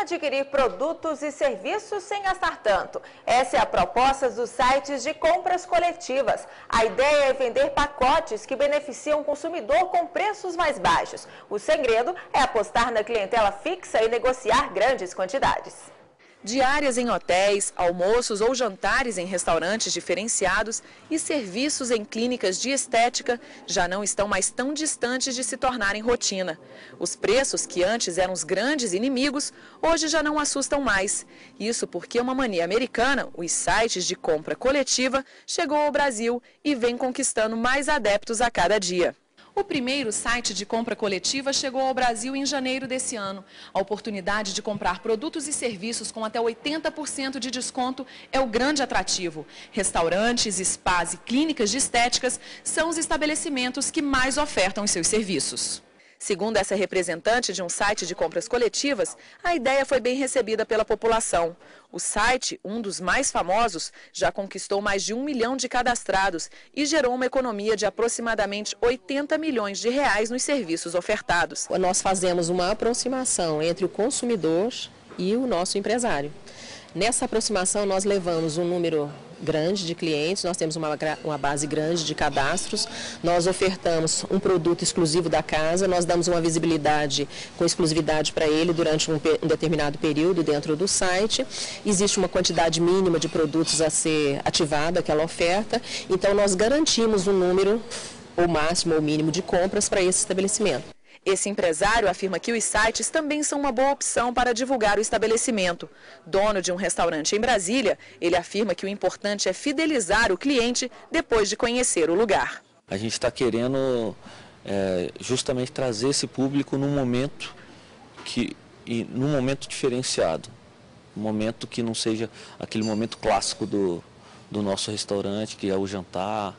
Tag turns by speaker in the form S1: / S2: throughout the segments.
S1: adquirir produtos e serviços sem gastar tanto. Essa é a proposta dos sites de compras coletivas. A ideia é vender pacotes que beneficiam o consumidor com preços mais baixos. O segredo é apostar na clientela fixa e negociar grandes quantidades.
S2: Diárias em hotéis, almoços ou jantares em restaurantes diferenciados e serviços em clínicas de estética já não estão mais tão distantes de se tornarem rotina. Os preços, que antes eram os grandes inimigos, hoje já não assustam mais. Isso porque uma mania americana, os sites de compra coletiva, chegou ao Brasil e vem conquistando mais adeptos a cada dia. O primeiro site de compra coletiva chegou ao Brasil em janeiro desse ano. A oportunidade de comprar produtos e serviços com até 80% de desconto é o grande atrativo. Restaurantes, spas e clínicas de estéticas são os estabelecimentos que mais ofertam os seus serviços. Segundo essa representante de um site de compras coletivas, a ideia foi bem recebida pela população. O site, um dos mais famosos, já conquistou mais de 1 milhão de cadastrados e gerou uma economia de aproximadamente 80 milhões de reais nos serviços ofertados.
S3: Nós fazemos uma aproximação entre o consumidor e o nosso empresário. Nessa aproximação, nós levamos um número grande de clientes, nós temos uma base grande de cadastros, nós ofertamos um produto exclusivo da casa, nós damos uma visibilidade com exclusividade para ele durante um determinado período dentro do site. Existe uma quantidade mínima de produtos a ser ativada, aquela oferta, então nós garantimos um número, ou máximo ou mínimo, de compras para esse estabelecimento.
S2: Esse empresário afirma que os sites também são uma boa opção para divulgar o estabelecimento. Dono de um restaurante em Brasília, ele afirma que o importante é fidelizar o cliente depois de conhecer o lugar.
S4: A gente está querendo justamente trazer esse público num momento diferenciado. Um momento que não seja aquele momento clássico do nosso restaurante, que é o jantar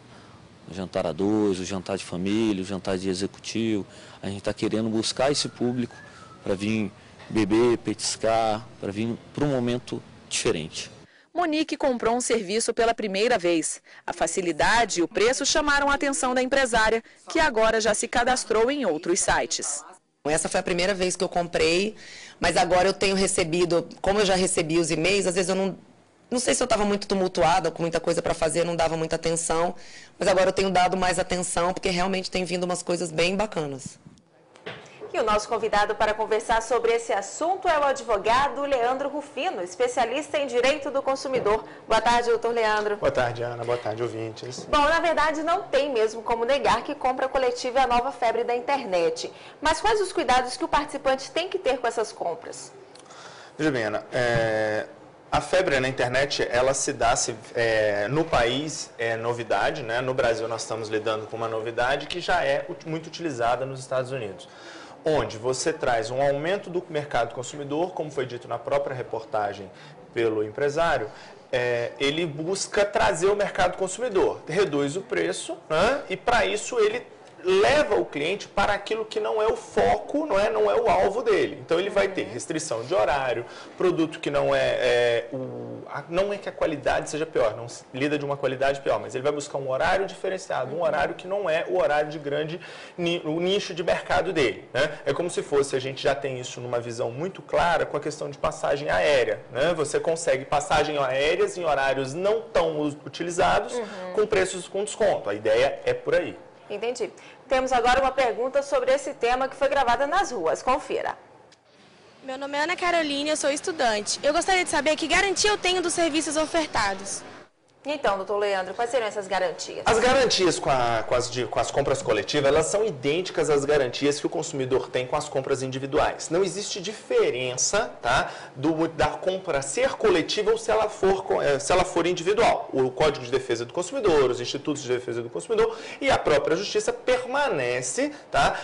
S4: a dois, o jantar de família, o jantar de executivo. A gente está querendo buscar esse público para vir beber, petiscar, para vir para um momento diferente.
S2: Monique comprou um serviço pela primeira vez. A facilidade e o preço chamaram a atenção da empresária, que agora já se cadastrou em outros sites.
S5: Essa foi a primeira vez que eu comprei, mas agora eu tenho recebido, como eu já recebi os e-mails, às vezes eu não sei se eu estava muito tumultuada, com muita coisa para fazer, não dava muita atenção, mas agora eu tenho dado mais atenção, porque realmente tem vindo umas coisas bem bacanas.
S1: E o nosso convidado para conversar sobre esse assunto é o advogado Leandro Rufino, especialista em direito do consumidor. Boa tarde, doutor Leandro.
S6: Boa tarde, Ana. Boa tarde, ouvintes.
S1: Bom, na verdade, não tem mesmo como negar que compra coletiva é a nova febre da internet. Mas quais os cuidados que o participante tem que ter com essas compras?
S6: Veja bem, Ana, a febre na internet, ela se dá, no país é novidade, né? No Brasil nós estamos lidando com uma novidade que já é muito utilizada nos Estados Unidos, onde você traz um aumento do mercado consumidor, como foi dito na própria reportagem pelo empresário, ele busca trazer o mercado consumidor, reduz o preço, né? E para isso ele leva o cliente para aquilo que não é o foco, não é o alvo dele. Então ele vai ter restrição de horário, produto que não é que a qualidade seja pior, não lida de uma qualidade pior, mas ele vai buscar um horário diferenciado, um horário que não é o horário de o nicho de mercado dele, né? É como se fosse, a gente já tem isso numa visão muito clara com a questão de passagem aérea, né? Você consegue passagens aéreas em horários não tão utilizados, com preços com desconto. A ideia é por aí.
S1: Entendi. Temos agora uma pergunta sobre esse tema que foi gravada nas ruas. Confira.
S7: Meu nome é Ana Carolina, eu sou estudante. Eu gostaria de saber que garantia eu tenho dos serviços ofertados.
S1: Então, doutor Leandro, quais seriam essas garantias?
S6: As garantias com as compras coletivas, elas são idênticas às garantias que o consumidor tem com as compras individuais. Não existe diferença, tá, da compra ser coletiva ou se ela for individual. O Código de Defesa do Consumidor, os Institutos de Defesa do Consumidor e a própria Justiça permanece, tá,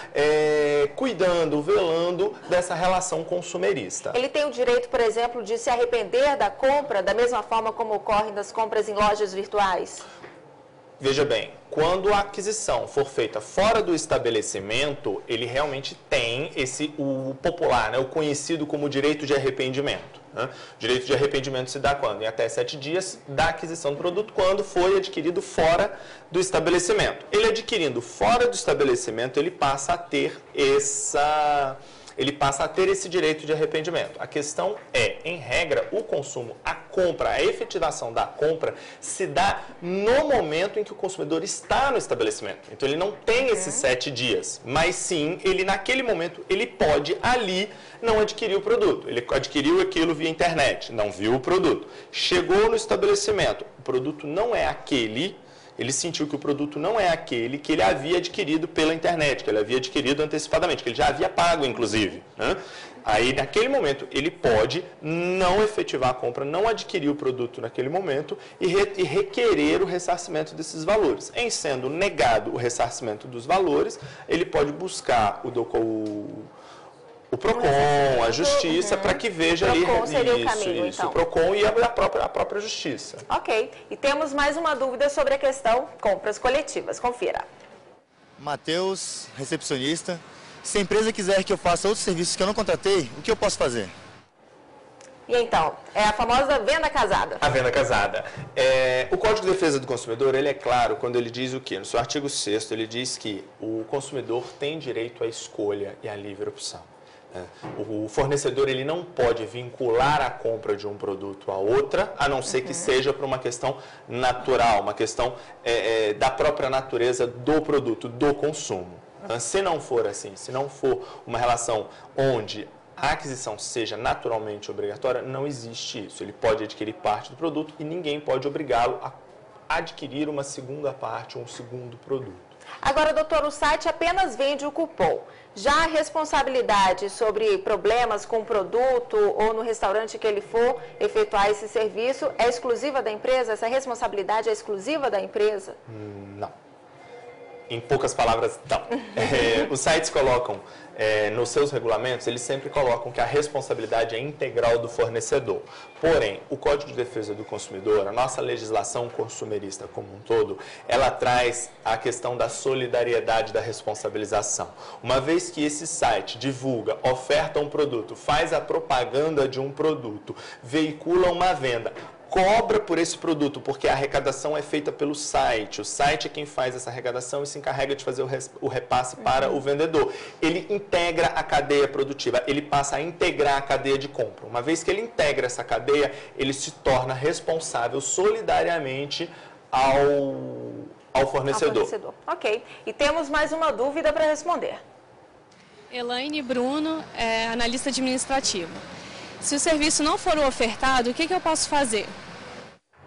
S6: cuidando, velando dessa relação consumerista.
S1: Ele tem o direito, por exemplo, de se arrepender da compra, da mesma forma como ocorre das compras em lojas virtuais?
S6: Veja bem, quando a aquisição for feita fora do estabelecimento, ele realmente tem o popular, né, o conhecido como direito de arrependimento. Né? O direito de arrependimento se dá quando? Em até 7 dias da aquisição do produto, quando foi adquirido fora do estabelecimento. Ele adquirindo fora do estabelecimento, ele passa a ter ele passa a ter esse direito de arrependimento. A questão é, em regra, o consumo, a compra, a efetivação da compra se dá no momento em que o consumidor está no estabelecimento. Então ele não tem esses 7 dias, mas sim, ele naquele momento, ele pode ali não adquirir o produto. Ele adquiriu aquilo via internet, não viu o produto. Chegou no estabelecimento, o produto não é aquele, ele sentiu que o produto não é aquele que ele havia adquirido pela internet, que ele havia adquirido antecipadamente, que ele já havia pago, inclusive, né? Aí, naquele momento, ele pode não efetivar a compra, não adquirir o produto naquele momento e requerer o ressarcimento desses valores. Em sendo negado o ressarcimento dos valores, ele pode buscar o PROCON, a Justiça, para que veja ali o PROCON e a própria Justiça.
S1: Ok. E temos mais uma dúvida sobre a questão compras coletivas. Confira.
S8: Matheus, recepcionista. Se a empresa quiser que eu faça outros serviços que eu não contratei, o que eu posso fazer?
S1: E então, é a famosa venda casada.
S6: A venda casada. O Código de Defesa do Consumidor, ele é claro quando ele diz o quê? No seu artigo 6º, ele diz que o consumidor tem direito à escolha e à livre opção. O fornecedor ele não pode vincular a compra de um produto a outra, a não ser que seja por uma questão natural, uma questão da própria natureza do produto, do consumo. Se não for assim, se não for uma relação onde a aquisição seja naturalmente obrigatória, não existe isso. Ele pode adquirir parte do produto e ninguém pode obrigá-lo a adquirir uma segunda parte, um segundo produto.
S1: Agora, doutor, o site apenas vende o cupom. Já a responsabilidade sobre problemas com o produto ou no restaurante que ele for efetuar esse serviço é exclusiva da empresa? Essa responsabilidade é exclusiva da empresa?
S6: Não. Em poucas palavras, não. Os sites colocam, nos seus regulamentos, eles sempre colocam que a responsabilidade é integral do fornecedor. Porém, o Código de Defesa do Consumidor, a nossa legislação consumerista como um todo, ela traz a questão da solidariedade da responsabilização. Uma vez que esse site divulga, oferta um produto, faz a propaganda de um produto, veicula uma venda, cobra por esse produto, porque a arrecadação é feita pelo site. O site é quem faz essa arrecadação e se encarrega de fazer o repasse para o vendedor. Ele integra a cadeia produtiva, ele passa a integrar a cadeia de compra. Uma vez que ele integra essa cadeia, ele se torna responsável solidariamente ao fornecedor.
S1: Ok. E temos mais uma dúvida para responder.
S9: Elaine Bruno, analista administrativo. Se o serviço não for ofertado, o que eu posso fazer?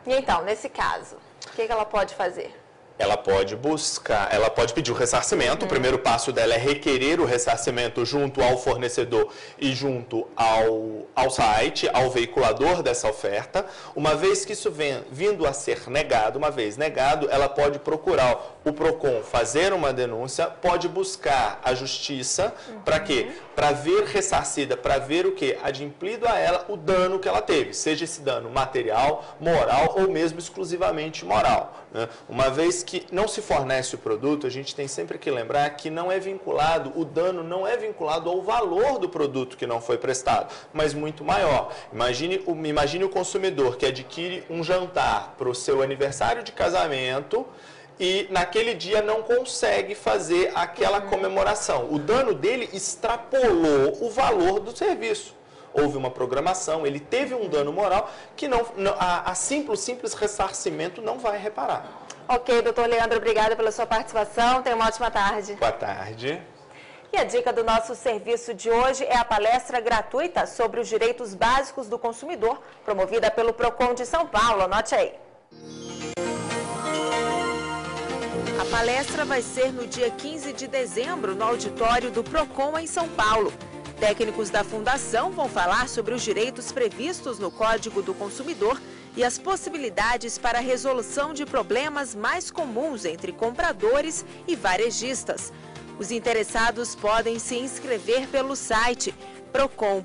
S1: E então, nesse caso, o que ela pode fazer?
S6: Ela pode buscar, ela pode pedir o ressarcimento. O primeiro passo dela é requerer o ressarcimento junto ao fornecedor e junto ao site, ao veiculador dessa oferta. Uma vez que isso vindo a ser negado, uma vez negado, ela pode procurar o PROCON, fazer uma denúncia, pode buscar a justiça, para quê? Para ver ressarcida, para ver o quê? Adimplido a ela o dano que ela teve, seja esse dano material, moral ou mesmo exclusivamente moral, né? Uma vez que não se fornece o produto, a gente tem sempre que lembrar que não é vinculado, o dano não é vinculado ao valor do produto que não foi prestado, mas muito maior. Imagine o consumidor que adquire um jantar para o seu aniversário de casamento e naquele dia não consegue fazer aquela comemoração. O dano dele extrapolou o valor do serviço. Houve uma programação, ele teve um dano moral que simples ressarcimento não vai reparar.
S1: Ok, doutor Leandro, obrigada pela sua participação. Tenha uma ótima tarde.
S6: Boa tarde.
S1: E a dica do nosso serviço de hoje é a palestra gratuita sobre os direitos básicos do consumidor, promovida pelo PROCON de São Paulo. Anote aí. A palestra vai ser no dia 15 de dezembro, no auditório do PROCON em São Paulo. Técnicos da Fundação vão falar sobre os direitos previstos no Código do Consumidor e as possibilidades para a resolução de problemas mais comuns entre compradores e varejistas. Os interessados podem se inscrever pelo site procon.sp.org.br.